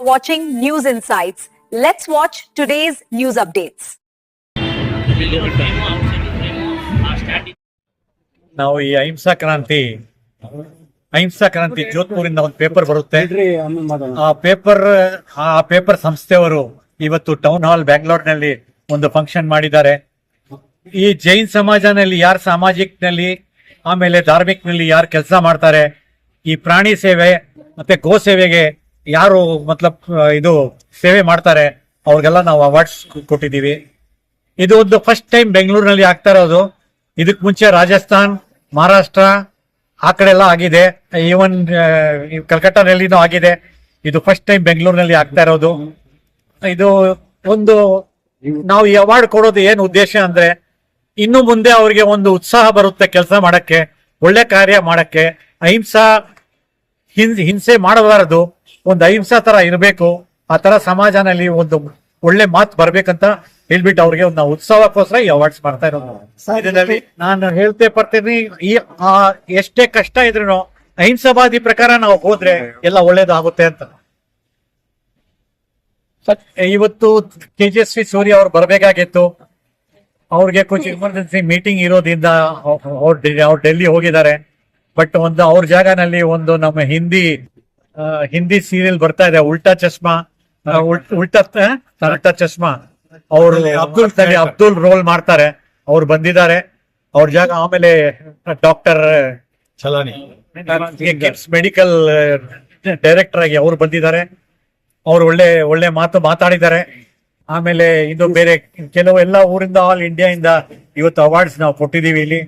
watching News Insights. Let's watch today's news updates. ನಾವು ಈ ಅಹಿಂಸಾ ಕ್ರಾಂತಿ ಜೋಧ್ಪುರಿಂದ ಒಂದು ಪೇಪರ್ ಬರುತ್ತೆ. ಆ ಪೇಪರ್ ಸಂಸ್ಥೆಯವರು ಇವತ್ತು ಟೌನ್ ಹಾಲ್ ಬ್ಯಾಂಗ್ಳೂರ್ನಲ್ಲಿ ಒಂದು ಫಂಕ್ಷನ್ ಮಾಡಿದ್ದಾರೆ. ಈ ಜೈನ್ ಸಮಾಜನಲ್ಲಿ ಯಾರು ಸಾಮಾಜಿಕನಲ್ಲಿ ಆಮೇಲೆ ಧಾರ್ಮಿಕನಲ್ಲಿ ಯಾರು ಕೆಲಸ ಮಾಡ್ತಾರೆ, ಈ ಪ್ರಾಣಿ ಸೇವೆ ಮತ್ತೆ ಗೋ ಸೇವೆಗೆ ಯಾರು ಇದು ಸೇವೆ ಮಾಡ್ತಾರೆ ಅವ್ರಿಗೆಲ್ಲ ನಾವು ಅವಾರ್ಡ್ಸ್ ಕೊಟ್ಟಿದ್ದೀವಿ. ಇದು ಒಂದು ಫಸ್ಟ್ ಟೈಮ್ ಬೆಂಗಳೂರಿನಲ್ಲಿ ಆಗ್ತಾ ಇರೋದು. ಇದಕ್ ಮುಂಚೆ ರಾಜಸ್ಥಾನ್, ಮಹಾರಾಷ್ಟ್ರ ಆ ಕಡೆ ಎಲ್ಲ ಆಗಿದೆ, ಈವನ್ ಕಲ್ಕಟ್ಟಾನಲ್ಲಿನೂ ಆಗಿದೆ. ಇದು ಫಸ್ಟ್ ಟೈಮ್ ಬೆಂಗಳೂರಿನಲ್ಲಿ ಆಗ್ತಾ ಇರೋದು. ಇದು ಒಂದು ನಾವು ಈ ಅವಾರ್ಡ್ ಕೊಡೋದು ಏನು ಉದ್ದೇಶ ಅಂದ್ರೆ, ಇನ್ನು ಮುಂದೆ ಅವ್ರಿಗೆ ಒಂದು ಉತ್ಸಾಹ ಬರುತ್ತೆ ಕೆಲಸ ಮಾಡಕ್ಕೆ, ಒಳ್ಳೆ ಕಾರ್ಯ ಮಾಡಕ್ಕೆ. ಹಿಂಸೆ ಮಾಡಬಾರದು, ಒಂದು ಅಹಿಂಸಾ ತರ ಇರಬೇಕು. ಆ ತರ ಸಮಾಜನಲ್ಲಿ ಒಂದು ಒಳ್ಳೆ ಮಾತು ಬರ್ಬೇಕಂತ ಹೇಳ್ಬಿಟ್ಟು ಅವ್ರಿಗೆ ಒಂದು ಉತ್ಸವಕ್ಕೋಸ್ಕರ ಈ ಅವಾರ್ಡ್ಸ್ ಮಾಡ್ತಾ ಇರೋದು. ಇದರಲ್ಲಿ ನಾನು ಹೇಳ್ತೇ ಬರ್ತೀನಿ, ಎಷ್ಟೇ ಕಷ್ಟ ಇದ್ರು ಅಹಿಂಸಾವಾದಿ ಪ್ರಕಾರ ನಾವು ಹೋದ್ರೆ ಎಲ್ಲ ಒಳ್ಳೇದಾಗುತ್ತೆ ಅಂತ. ಇವತ್ತು ತೇಜಸ್ವಿ ಸೂರ್ಯ ಅವ್ರು ಬರ್ಬೇಕಾಗಿತ್ತು, ಅವ್ರಿಗೆ ಕುछ ಎಮರ್ಜೆನ್ಸಿ ಮೀಟಿಂಗ್ ಇರೋದ್ರಿಂದ ಅವ್ರು ಡೆಲ್ಲಿ ಹೋಗಿದ್ದಾರೆ. ಬಟ್ ಒಂದು ಅವ್ರ ಜಾಗನಲ್ಲಿ ಒಂದು ನಮ್ಮ ಹಿಂದಿ ಸೀರಿಯಲ್ ಬರ್ತಾ ಇದೆ, ಉಲ್ಟಾ ಚಶ್ಮಾ, ಉಲ್ಟಾ ಚಶ್ಮಾ. ಅವ್ರು ಅಬ್ದುಲ್ ರೋಲ್ ಮಾಡ್ತಾರೆ, ಅವ್ರು ಬಂದಿದ್ದಾರೆ ಅವ್ರ ಜಾಗ. ಆಮೇಲೆ ಡಾಕ್ಟರ್ ಚಲಾನಿ ಮೆಡಿಕಲ್ ಡೈರೆಕ್ಟರ್ ಆಗಿ ಅವ್ರು ಬಂದಿದ್ದಾರೆ. ಅವ್ರು ಒಳ್ಳೆ ಮಾತಾಡಿದ್ದಾರೆ. ಆಮೇಲೆ ಇದು ಬೇರೆ ಕೆಲವೆಲ್ಲ ಊರಿಂದ, ಆಲ್ ಇಂಡಿಯಾ ಇಂದ ಇವತ್ತು ಅವಾರ್ಡ್ಸ್ ನಾವು ಕೊಟ್ಟಿದ್ದೀವಿ. ಇಲ್ಲಿ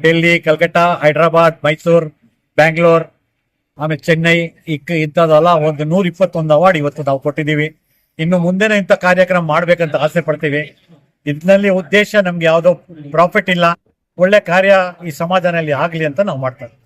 ಡೆಲ್ಲಿ, ಕಲ್ಕಟ್ಟ, ಹೈದರಾಬಾದ್, ಮೈಸೂರ್, ಬ್ಯಾಂಗ್ಳೂರ್, ಆಮೇಲೆ ಚೆನ್ನೈ, ಇಂಥದ್ದೆಲ್ಲ ಒಂದು 121 ಅವಾರ್ಡ್ ಇವತ್ತು ನಾವು ಕೊಟ್ಟಿದ್ದೀವಿ. ಇನ್ನು ಮುಂದೆನೇ ಇಂಥ ಕಾರ್ಯಕ್ರಮ ಮಾಡ್ಬೇಕಂತ ಆಸೆ ಪಡ್ತೀವಿ. ಇದರಲ್ಲಿ ಉದ್ದೇಶ ನಮ್ಗೆ ಯಾವ್ದೋ ಪ್ರಾಫಿಟ್ ಇಲ್ಲ, ಒಳ್ಳೆ ಕಾರ್ಯ ಈ ಸಮಾಜದಲ್ಲಿ ಆಗ್ಲಿ ಅಂತ ನಾವು ಮಾಡ್ತಾ ಇದ್ದೀವಿ.